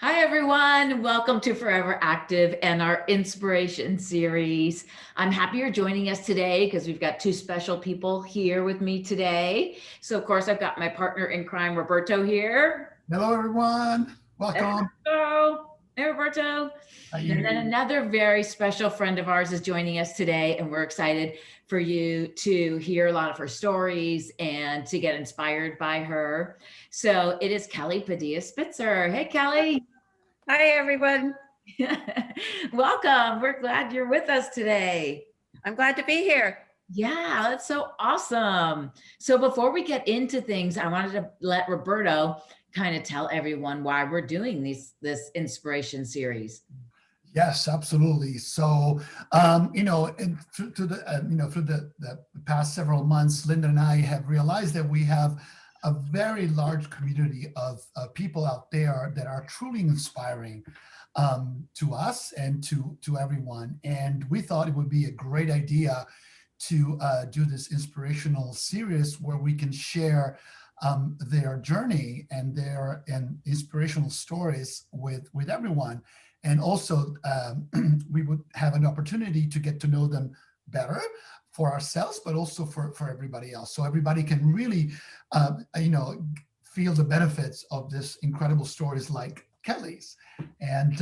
Hi, everyone. Welcome to Forever Active and our inspiration series. I'm happy you're joining us today because we've got two special people here with me today. So, of course, I've got my partner in crime, Roberto, here. Hello, everyone. There Welcome. we go. Hey, Roberto. And then Hi. another very special friend of ours is joining us today, and we're excited for you to hear a lot of her stories and to get inspired by her. So it is Kelly Padilla-Spitzer. Hey, Kelly. Hi, everyone. Welcome. We're glad you're with us today. I'm glad to be here. Yeah, that's so awesome. So before we get into things, I wanted to let Roberto kind of tell everyone why we're doing this inspiration series. Yes, absolutely. So, through the past several months, Linda and I have realized that we have a very large community of people out there that are truly inspiring to us and to everyone. And we thought it would be a great idea to do this inspirational series where we can share their journey and their inspirational stories with everyone. And also, we would have an opportunity to get to know them better for ourselves, but also for everybody else. So everybody can really, feel the benefits of this incredible stories like Kelly's. And,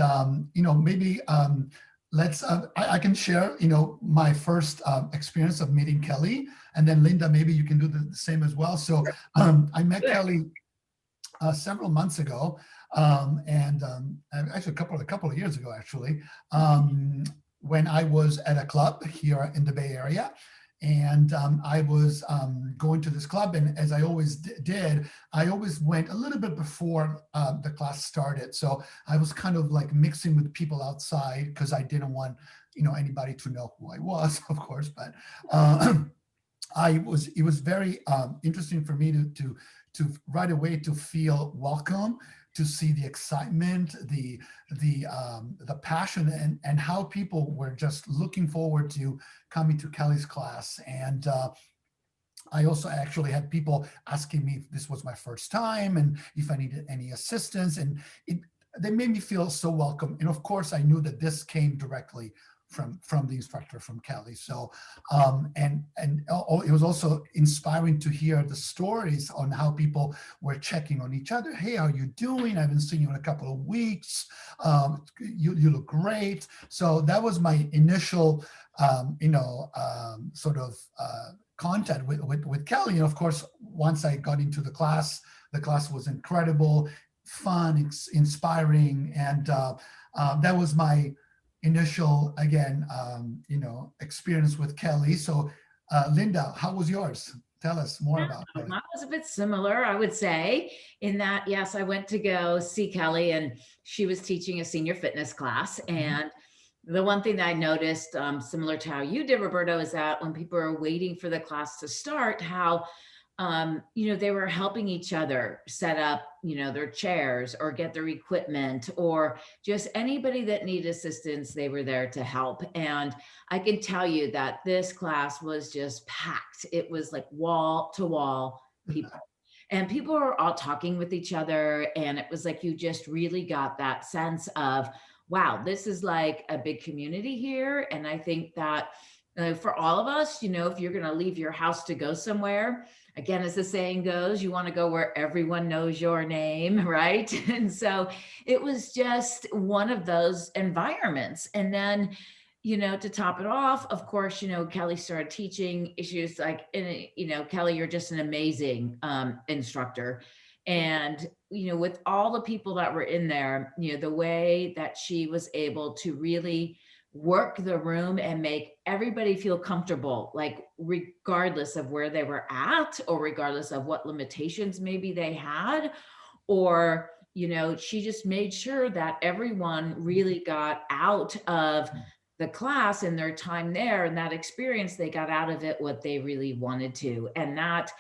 maybe I can share, my first experience of meeting Kelly. And then Linda, maybe you can do the same as well. So I met Kelly several months ago, and actually a couple of years ago, actually, when I was at a club here in the Bay Area. And I was going to this club, and as I always did, I always went a little bit before the class started. So I was kind of like mixing with people outside because I didn't want, anybody to know who I was, of course. But it was very interesting for me to right away to feel welcome, to see the excitement, the passion, and how people were just looking forward to coming to Kelly's class. And I also actually had people asking me if this was my first time and if I needed any assistance, and they made me feel so welcome. And of course, I knew that this came directly from the instructor, from Kelly. So it was also inspiring to hear the stories on how people were checking on each other. Hey, how are you doing? I haven't seen you in a couple of weeks. You look great. So that was my initial sort of contact with Kelly. And of course, once I got into the class was incredible, fun, inspiring, and that was my initial, again, experience with Kelly. So, Linda, how was yours? Tell us more about Kelly. Mine was a bit similar, I would say, in that, yes, I went to go see Kelly, and she was teaching a senior fitness class. And the one thing that I noticed, similar to how you did, Roberto, is that when people are waiting for the class to start, how they were helping each other set up, their chairs or get their equipment, or just anybody that needed assistance, they were there to help. And I can tell you that this class was just packed. It was like wall to wall people. And people were all talking with each other. And it was like you just really got that sense of, wow, this is like a big community here. And I think that for all of us, if you're going to leave your house to go somewhere, again, as the saying goes, you want to go where everyone knows your name, right? And so it was just one of those environments. And then, to top it off, of course, Kelly started teaching issues like, Kelly, you're just an amazing instructor. And, with all the people that were in there, the way that she was able to really work the room and make everybody feel comfortable, like regardless of where they were at or regardless of what limitations maybe they had, or she just made sure that everyone really got out of the class and their time there and that experience, they got out of it what they really wanted to. And that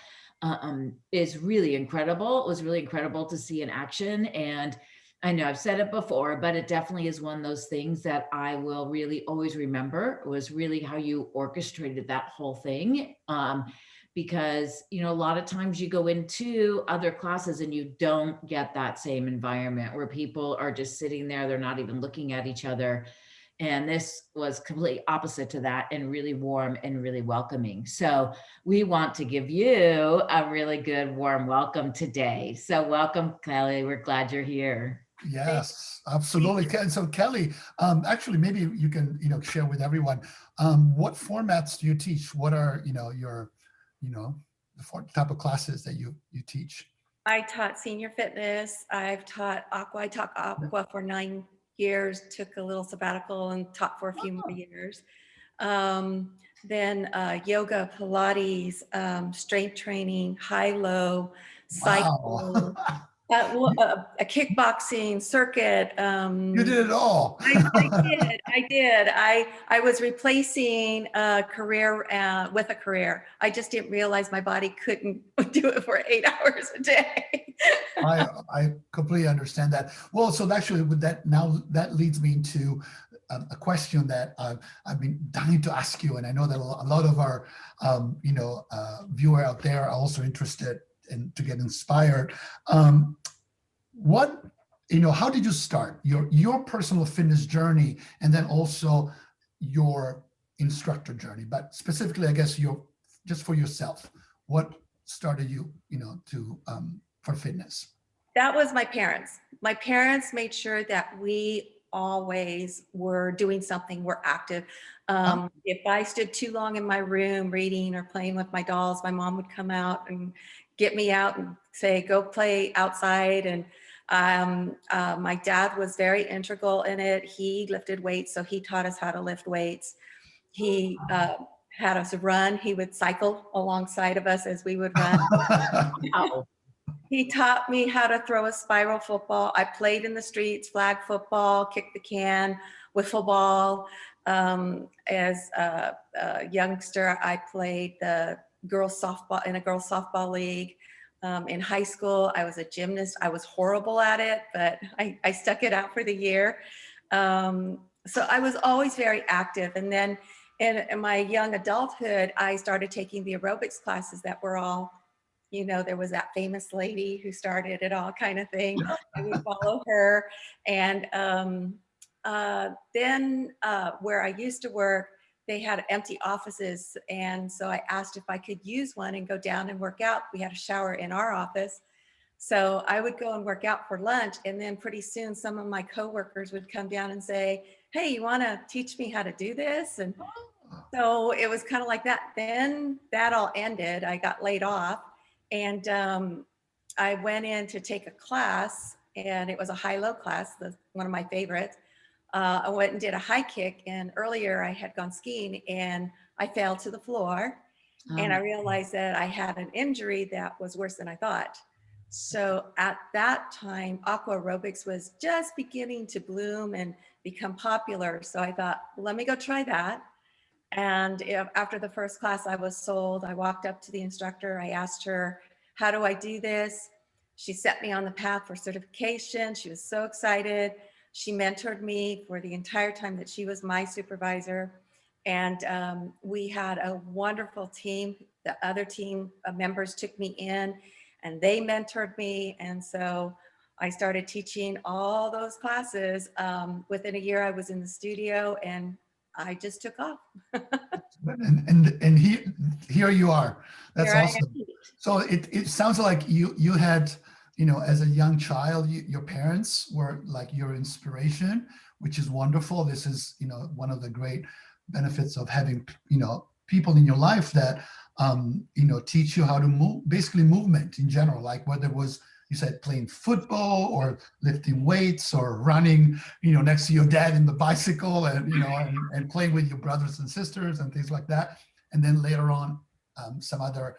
is really incredible. It was really incredible to see in action. And I know I've said it before, but it definitely is one of those things that I will really always remember. It was really how you orchestrated that whole thing. because, you know, a lot of times you go into other classes and you don't get that same environment where people are just sitting there, they're not even looking at each other. And this was completely opposite to that and really warm and really welcoming. So we want to give you a really good warm welcome today. So welcome, Kelly. We're glad you're here. Yes, absolutely. And so Kelly, actually, maybe you can, share with everyone, what formats do you teach? What are, the type of classes that you teach? I taught senior fitness. I've taught aqua. I taught aqua for 9 years, took a little sabbatical and taught for a few more years. Then yoga, Pilates, strength training, high-low, Wow. cycle, a kickboxing circuit. You did it all. I was replacing a career with a career. I just didn't realize my body couldn't do it for 8 hours a day. I completely understand that. Well, so actually with that, now that leads me into a question that I've been dying to ask you. And I know that a lot of our, viewer out there are also interested in to get inspired. What, how did you start your personal fitness journey, and then also your instructor journey? But specifically, I guess just for yourself, what started you, to for fitness? That was my parents. My parents made sure that we always were doing something, we're active. If I stood too long in my room reading or playing with my dolls, my mom would come out and get me out and say, go play outside. And my dad was very integral in it. He lifted weights, so he taught us how to lift weights. He had us run. He would cycle alongside of us as we would run. Wow. He taught me how to throw a spiral football. I played in the streets, flag football, kick the can, wiffle ball. As a youngster, I played the girls softball in a girls softball league. In high school, I was a gymnast. I was horrible at it, but I stuck it out for the year. So I was always very active. And then in my young adulthood, I started taking the aerobics classes that were all, there was that famous lady who started it all kind of thing. I would follow her. And then where I used to work, they had empty offices. And so I asked if I could use one and go down and work out. We had a shower in our office. So I would go and work out for lunch. And then pretty soon some of my coworkers would come down and say, hey, you want to teach me how to do this? And so it was kind of like that. Then that all ended. I got laid off. And I went in to take a class, and it was a high-low class, one of my favorites. I went and did a high kick, and earlier I had gone skiing and I fell to the floor, and I realized that I had an injury that was worse than I thought. So at that time, aqua aerobics was just beginning to bloom and become popular. So I thought, let me go try that. And after the first class, I was sold. I walked up to the instructor. I asked her, how do I do this? She set me on the path for certification. She was so excited. She mentored me for the entire time that she was my supervisor. And we had a wonderful team. The other team members took me in and they mentored me. And so I started teaching all those classes. Within a year, I was in the studio and I just took off. and here you are. That's Here awesome. So it sounds like you had, as a young child, your parents were like your inspiration, which is wonderful. This is, one of the great benefits of having, people in your life that, teach you how to move, basically movement in general, like whether it was, you said, playing football or lifting weights or running, next to your dad in the bicycle and, and playing with your brothers and sisters and things like that. And then later on, some other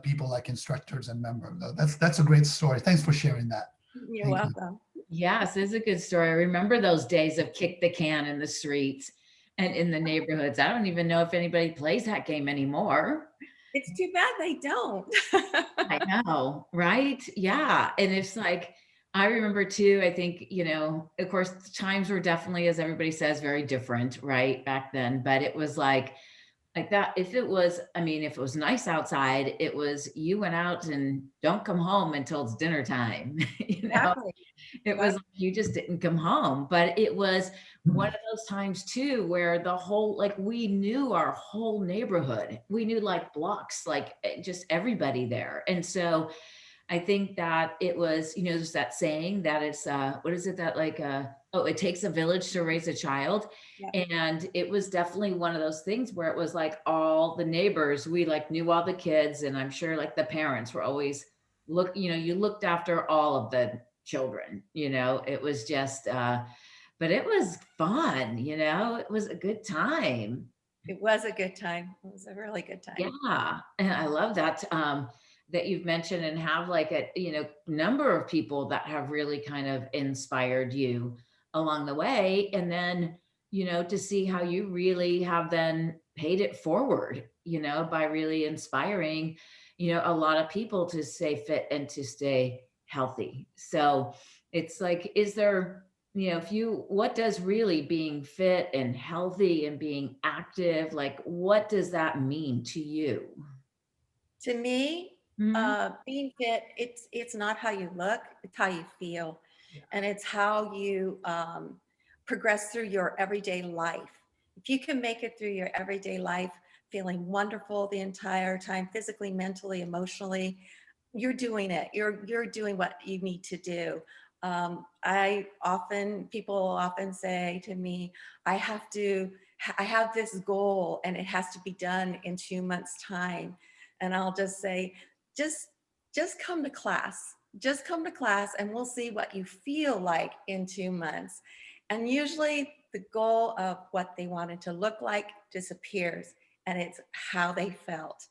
people like instructors and members. That's a great story. Thanks for sharing that. You're welcome. Yes, it's a good story. I remember those days of kick the can in the streets and in the neighborhoods. I don't even know if anybody plays that game anymore. It's too bad they don't. I know, right? Yeah. And it's like, I remember too, I think, of course, times were definitely, as everybody says, very different, right? Back then. But it was like, like that. If it was, I mean, if it was nice outside, it was, you went out and don't come home until it's dinner time. Exactly. It was Right. like you just didn't come home, but it was one of those times too where the whole, like, we knew our whole neighborhood. We knew like blocks, like just everybody there. And so I think that it was, there's that saying that it's what is it that like oh, it takes a village to raise a child. Yeah. And it was definitely one of those things where it was like all the neighbors, we like knew all the kids, and I'm sure like the parents were always you looked after all of the children, it was just but it was fun, it was a good time. It was a good time. It was a really good time. Yeah, and I love that that you've mentioned and have like a number of people that have really kind of inspired you along the way, and then to see how you really have then paid it forward, by really inspiring a lot of people to stay fit and to stay healthy. So it's like, is there if you, what does really being fit and healthy and being active, like, what does that mean to you? To me, Mhm. being fit, it's not how you look, it's how you feel, and it's how you progress through your everyday life. If you can make it through your everyday life feeling wonderful the entire time, physically, mentally, emotionally, you're doing it. You're doing what you need to do. People often say to me, I have this goal and it has to be done in 2 months' time. And I'll just say, just, just come to class. Just come to class and we'll see what you feel like in 2 months. And usually the goal of what they wanted to look like disappears and it's how they felt.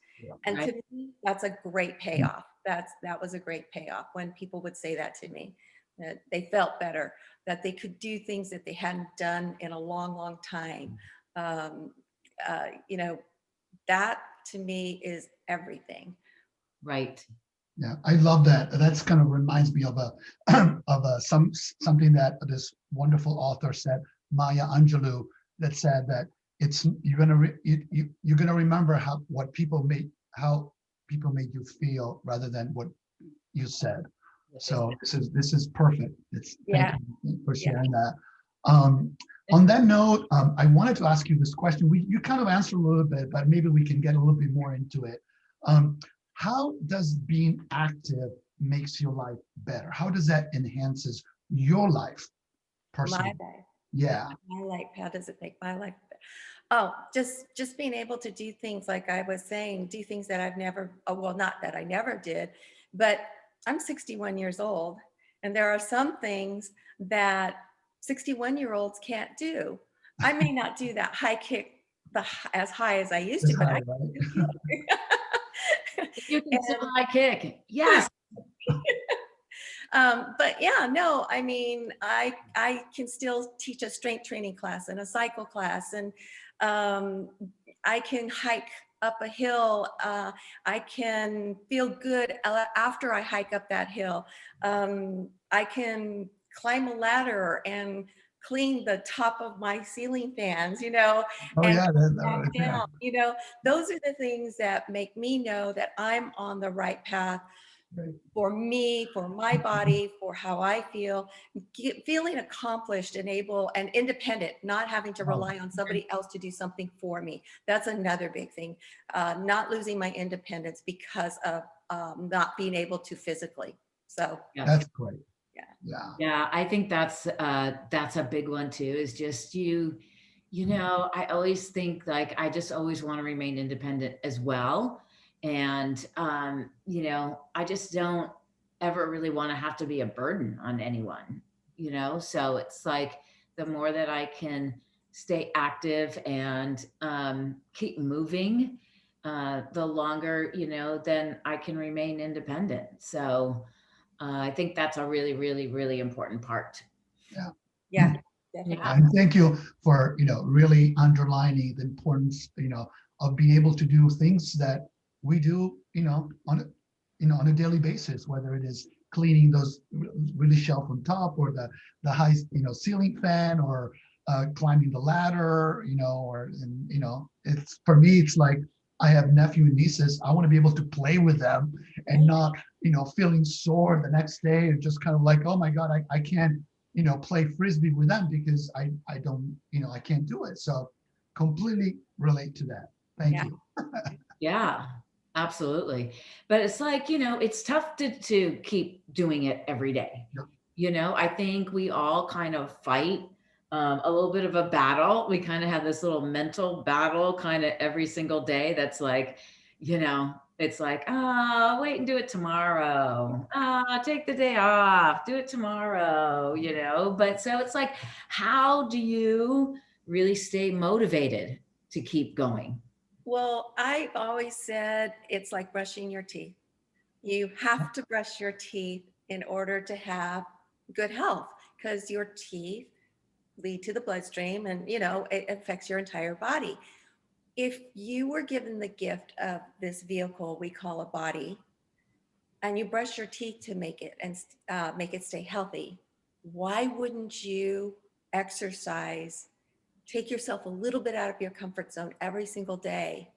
And Right. to me, that's a great payoff. That was a great payoff when people would say that to me, that they felt better, that they could do things that they hadn't done in a long, long time. Um, you know, that to me is everything. Right. Yeah, I love that. That's kind of reminds me of a of a something that this wonderful author said, Maya Angelou, that said that it's you're gonna you're gonna remember how people made you feel rather than what you said. So this is perfect. It's thank Yeah, you for yeah. sharing that. Um, on that note, I wanted to ask you this question. You kind of answered a little bit, but maybe we can get a little bit more into it. Um, how does being active makes your life better? How does that enhances your life My personally? life, Yeah. my life. How does it make my life better? Oh, just being able to do things like I was saying, do things that I've never, oh, well, not that I never did, but I'm 61 years old, and there are some things that 61-year-olds can't do. I may not do that high kick as high as I used It's to, but high, I right? can do kick. You can still And high kick. Yes. but yeah, no, I mean, I can still teach a strength training class and a cycle class, and um, I can hike up a hill. I can feel good after I hike up that hill. I can climb a ladder and clean the top of my ceiling fans, Oh and yeah, back yeah. down. Those are the things that make me know that I'm on the right path Right. for me, for my body, for how I feel, feeling accomplished and able and independent, not having to Wow. rely on somebody else to do something for me. That's another big thing. Not losing my independence because of not being able to physically. So, Yes. That's great. yeah. Yeah. Yeah, I think that's a big one too, is just I always think like I just always want to remain independent as well. And I just don't ever really want to have to be a burden on anyone, So it's like the more that I can stay active and keep moving, the longer, then I can remain independent. So I think that's a really, really, really important part. Yeah. Yeah, Yeah. definitely. And thank you for, really underlining the importance, of being able to do things that we do, on a daily basis, whether it is cleaning those really shelf on top or the high, ceiling fan or climbing the ladder, it's for me, it's like I have nephew and nieces. I want to be able to play with them and not, feeling sore the next day and just kind of like, oh my God, I can't, play Frisbee with them because I don't, I can't do it. So completely relate to that. Thank Yeah. you. Yeah, absolutely. But it's like, it's tough to keep doing it every day. Yep. I think we all kind of fight a little bit of a battle. We kind of have this little mental battle kind of every single day that's like, it's like, wait and do it tomorrow. Take the day off, do it tomorrow, But so it's like, how do you really stay motivated to keep going? Well, I've always said it's like brushing your teeth. You have to brush your teeth in order to have good health, because your teeth lead to the bloodstream and, it affects your entire body. If you were given the gift of this vehicle we call a body, and you brush your teeth to make it and make it stay healthy, why wouldn't you exercise, take yourself a little bit out of your comfort zone every single day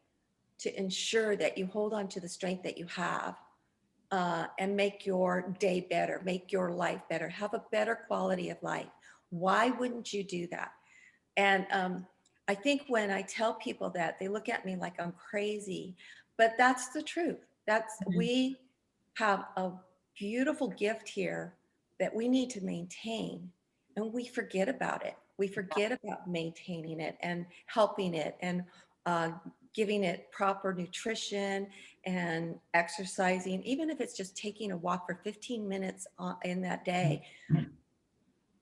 to ensure that you hold on to the strength that you have, and make your day better, make your life better, have a better quality of life? Why wouldn't you do that? And I think when I tell people that, they look at me like I'm crazy, but that's the truth. We have a beautiful gift here that we need to maintain, and we forget about it. We forget about maintaining it and helping it and giving it proper nutrition and exercising, even if it's just taking a walk for 15 minutes in that day.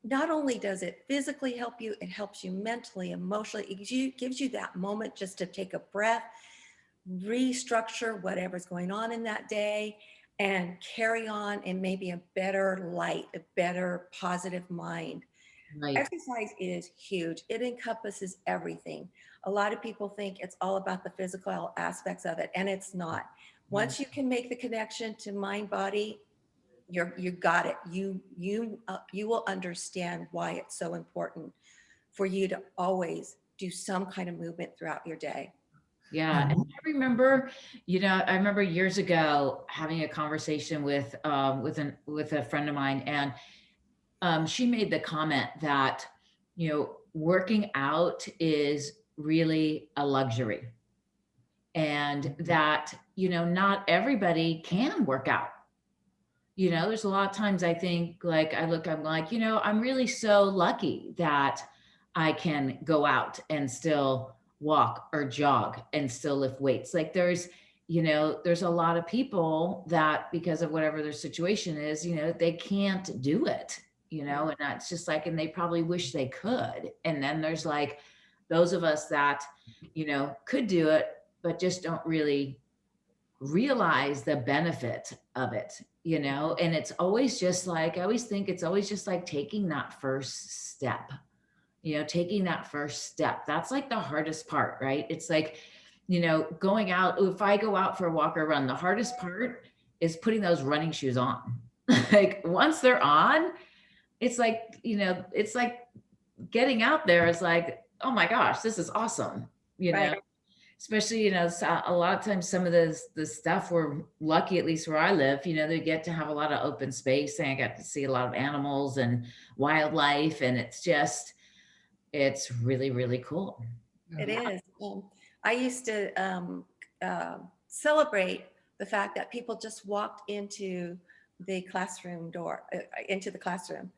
Not only does it physically help you, it helps you mentally, emotionally. It gives you that moment just to take a breath, restructure whatever's going on in that day, and carry on in maybe a better light, a better positive mind. Right. Exercise is huge. It encompasses everything. A lot of people think it's all about the physical aspects of it, and it's not. Once you can make the connection to mind, body, you got it. You will understand why it's so important for you to always do some kind of movement throughout your day. Yeah. And I remember years ago having a conversation with a friend of mine, and she made the comment that, working out is really a luxury, and that, not everybody can work out. There's a lot of times I think, like, I'm like, I'm really so lucky that I can go out and still walk or jog and still lift weights. Like there's a lot of people that, because of whatever their situation is, they can't do it, and that's just like, and they probably wish they could. And then there's like those of us that, could do it, but just don't really realize the benefit of it, and it's always just like, I always think it's always just like taking that first step, taking that first step. That's like the hardest part, right? It's like, going out, if I go out for a walk or run, the hardest part is putting those running shoes on. Like once they're on, it's like, it's like getting out there is like, oh my gosh, this is awesome, Right. especially, a lot of times some of the stuff, we're lucky, at least where I live, they get to have a lot of open space, and I got to see a lot of animals and wildlife, and it's really, really cool. It is. I used to celebrate the fact that people just walked into the classroom door, into the classroom.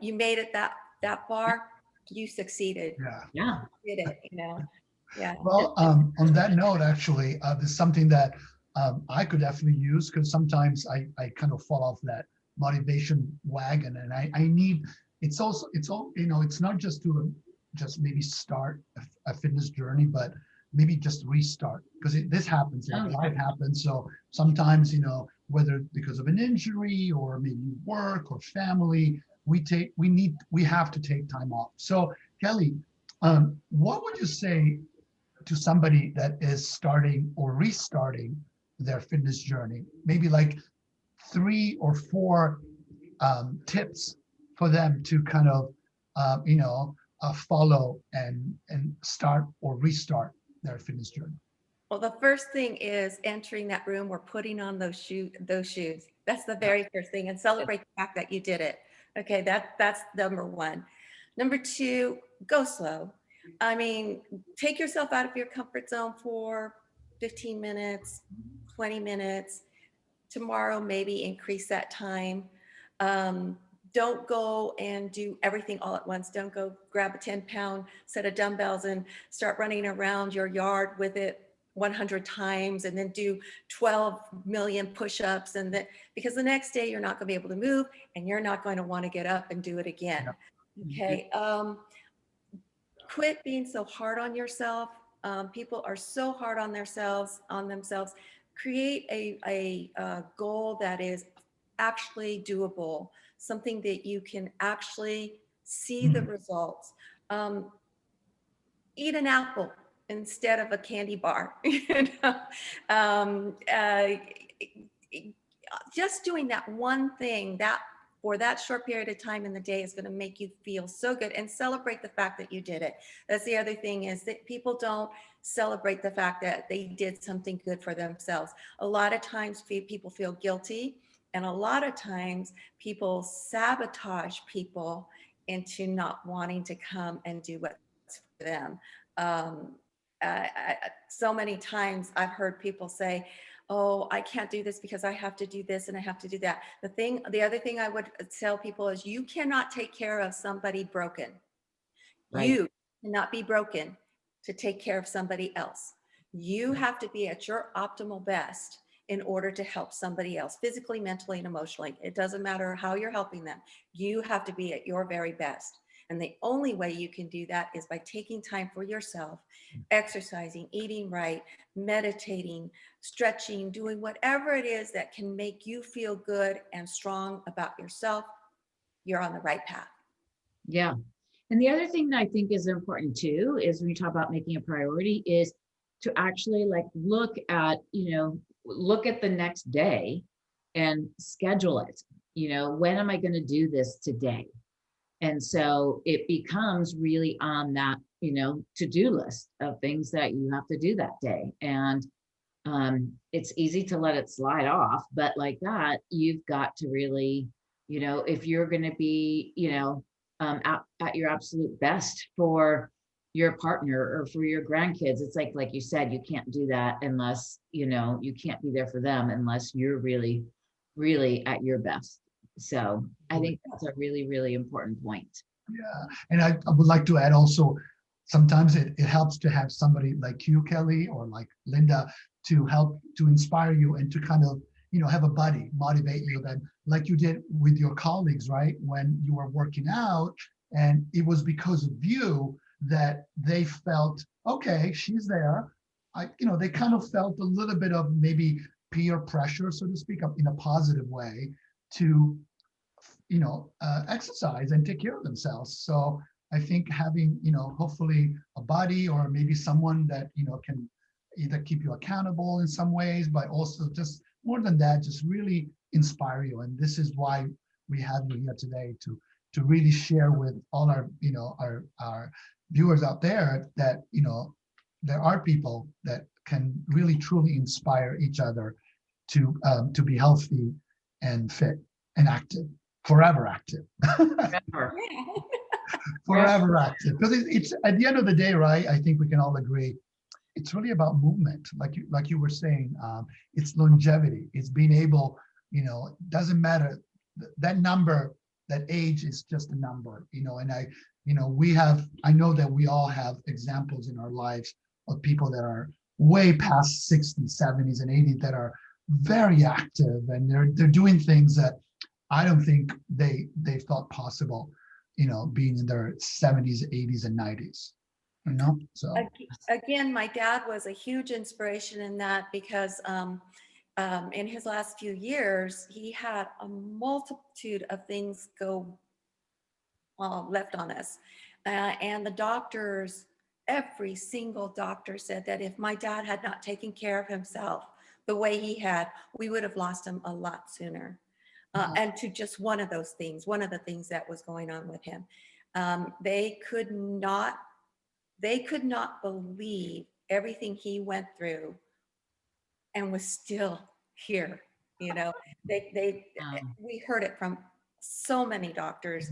You made it that far, you succeeded. Yeah. Yeah. You did it, Yeah. Well, on that note, actually, there's something that I could definitely use, because sometimes I kind of fall off that motivation wagon, and I need. It's all it's not just to just maybe start a fitness journey, but maybe just restart, because this happens. Like life happens, so sometimes whether because of an injury or maybe work or family, we have to take time off. So Kelly, what would you say to somebody that is starting or restarting their fitness journey? Maybe like 3 or 4 tips for them to kind of, follow and start or restart their fitness journey? Well, the first thing is entering that room or putting on those shoes. That's the very first thing, and celebrate the fact that you did it. Okay, that's number one. Number two, go slow. I mean, take yourself out of your comfort zone for 15 minutes, 20 minutes. Tomorrow, maybe increase that time. Um, don't go and do everything all at once. Don't go grab a 10-pound set of dumbbells and start running around your yard with it 100 times and then do 12 million push-ups, and then because the next day you're not going to be able to move and you're not going to want to get up and do it again. Okay. Quit being so hard on yourself. People are so hard on themselves. Create a goal that is actually doable, something that you can actually see the results. Eat an apple instead of a candy bar. You know? um, uh, just doing that one thing that for that short period of time in the day is going to make you feel so good, and celebrate the fact that you did it. That's the other thing, is that people don't celebrate the fact that they did something good for themselves. A lot of times people feel guilty, and a lot of times people sabotage people into not wanting to come and do what's for them. Um, so many times I've heard people say, oh, I can't do this because I have to do this and I have to do that. The other thing I would tell people is you cannot take care of somebody broken. Right. You cannot be broken to take care of somebody else. You have to be at your optimal best in order to help somebody else, physically, mentally, and emotionally. It doesn't matter how you're helping them. You have to be at your very best. And the only way you can do that is by taking time for yourself, exercising, eating right, meditating, stretching, doing whatever it is that can make you feel good and strong about yourself. You're on the right path. Yeah. And the other thing that I think is important too is when you talk about making a priority is to actually like look at, look at the next day and schedule it. When am I going to do this today? And so it becomes really on that, to-do list of things that you have to do that day. And it's easy to let it slide off, but like that, you've got to really, if you're going to be, at your absolute best for your partner or for your grandkids, it's like you said, you can't do that unless, you can't be there for them unless you're really, really at your best. So I think that's a really, really important point. Yeah, and I would like to add also, sometimes it helps to have somebody like you, Kelly, or like Linda, to help to inspire you and to kind of, have a buddy motivate you, that like you did with your colleagues, right? When you were working out, and it was because of you that they felt, okay, she's there. They kind of felt a little bit of maybe peer pressure, so to speak, in a positive way, to exercise and take care of themselves. So I think having, hopefully a buddy or maybe someone that, can either keep you accountable in some ways, but also just more than that, just really inspire you. And this is why we have you here today, to really share with all our, our viewers out there that, there are people that can really truly inspire each other to be healthy and fit and active. Forever active. Forever. Forever active. Because it's at the end of the day, right? I think we can all agree, it's really about movement, like you were saying. It's longevity. It's being able, doesn't matter that number, that age is just a number, And I know that we all have examples in our lives of people that are way past 60s, 70s, and 80s that are very active, and they're doing things that I don't think they thought possible, being in their 70s, 80s, and 90s. So Again, my dad was a huge inspiration in that, because in his last few years, he had a multitude of things go left on us. And the doctors, every single doctor said that if my dad had not taken care of himself the way he had, we would have lost him a lot sooner. And to just one of the things that was going on with him. They could not believe everything he went through and was still here. You know, Um, we heard it from so many doctors.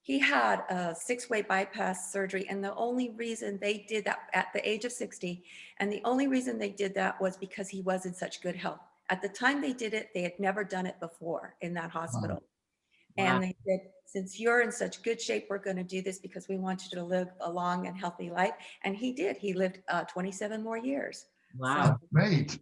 He had a 6-way bypass surgery, and the only reason they did that at the age of 60, and the only reason they did that was because he was in such good health. At the time they did it, they had never done it before in that hospital. wow. And they said, since you're in such good shape, we're going to do this because we want you to live a long and healthy life. And he did. He lived 27 more years. Wow. So, Great.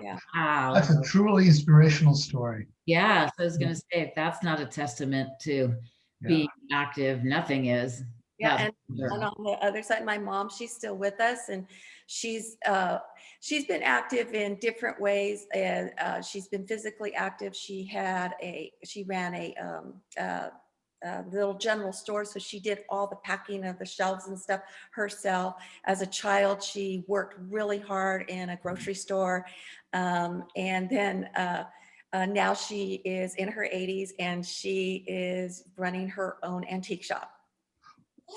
yeah. Wow. That's a truly inspirational story. Yeah. So I was going to say, if that's not a testament to Yeah. being active, nothing is. Yeah, That's and for sure. on the other side, my mom, she's still with us, and she's been active in different ways, and she's been physically active. She ran a little general store, so she did all the packing of the shelves and stuff herself. As a child, she worked really hard in a grocery store, and then now she is in her 80s, and she is running her own antique shop.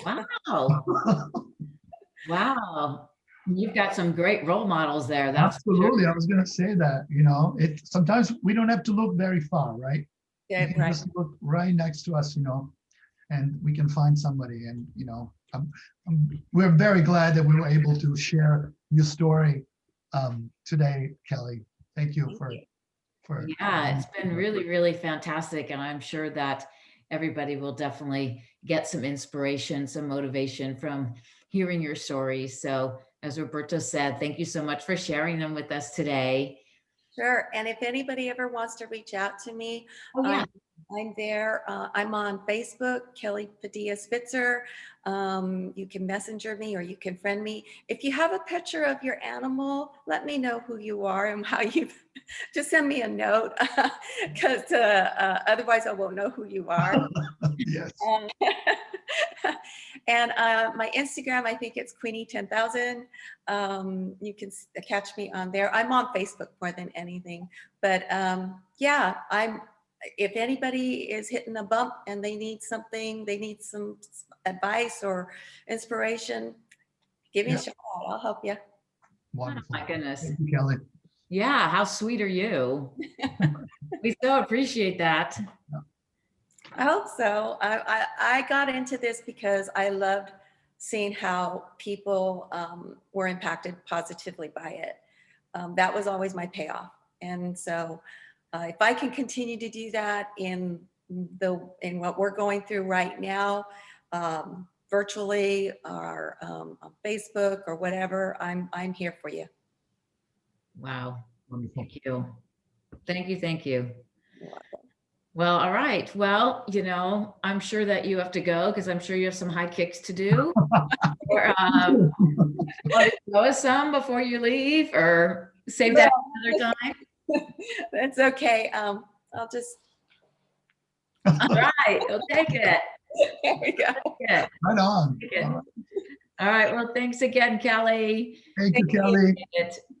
Wow. Wow. You've got some great role models there. That's for sure. Absolutely. I was going to say that, sometimes we don't have to look very far, right? Yeah, We can right. just look right next to us, and we can find somebody. And, we're very glad that we were able to share your story today, Kelly. Thank you for. Yeah, it's been really, really fantastic. And I'm sure that everybody will definitely get some inspiration, some motivation from hearing your stories. So as Roberto said, thank you so much for sharing them with us today. Sure. And if anybody ever wants to reach out to me, Oh, yeah. I'm there. I'm on Facebook, Kelly Padilla-Spitzer. You can messenger me or you can friend me. If you have a picture of your animal, let me know who you are and how you just send me a note, because otherwise I won't know who you are. Yes. And my Instagram, I think it's Queenie10,000. You can catch me on there. I'm on Facebook more than anything, but yeah, if anybody is hitting a bump and they need something, they need some advice or inspiration, give me a shout out. I'll help you. Wonderful. Oh, my goodness. Thank you, Kelly. Yeah. How sweet are you? We so appreciate that. I hope so. I got into this because I loved seeing how people were impacted positively by it. That was always my payoff. And so if I can continue to do that in what we're going through right now, virtually or on Facebook or whatever, I'm here for you. Wow. Wonderful. Thank you. Thank you. Thank you. You're welcome. Well, all right. Well, I'm sure that you have to go because I'm sure you have some high kicks to do. Or, want to show us some before you leave, or save that another time? That's okay. I'll just. All right, we'll take it. There we go. Good. Right on. Take it. All right. Well, thanks again, Kelly. Thank you, Kelly.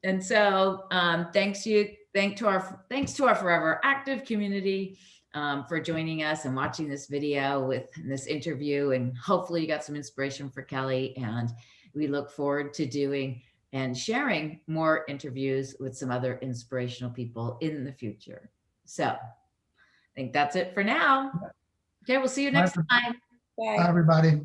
And so, thanks to our Forever Active community for joining us and watching this video with this interview. And hopefully you got some inspiration for Kelly. And we look forward to doing and sharing more interviews with some other inspirational people in the future. So I think that's it for now. Okay, we'll see you next time. Bye. Bye, everybody.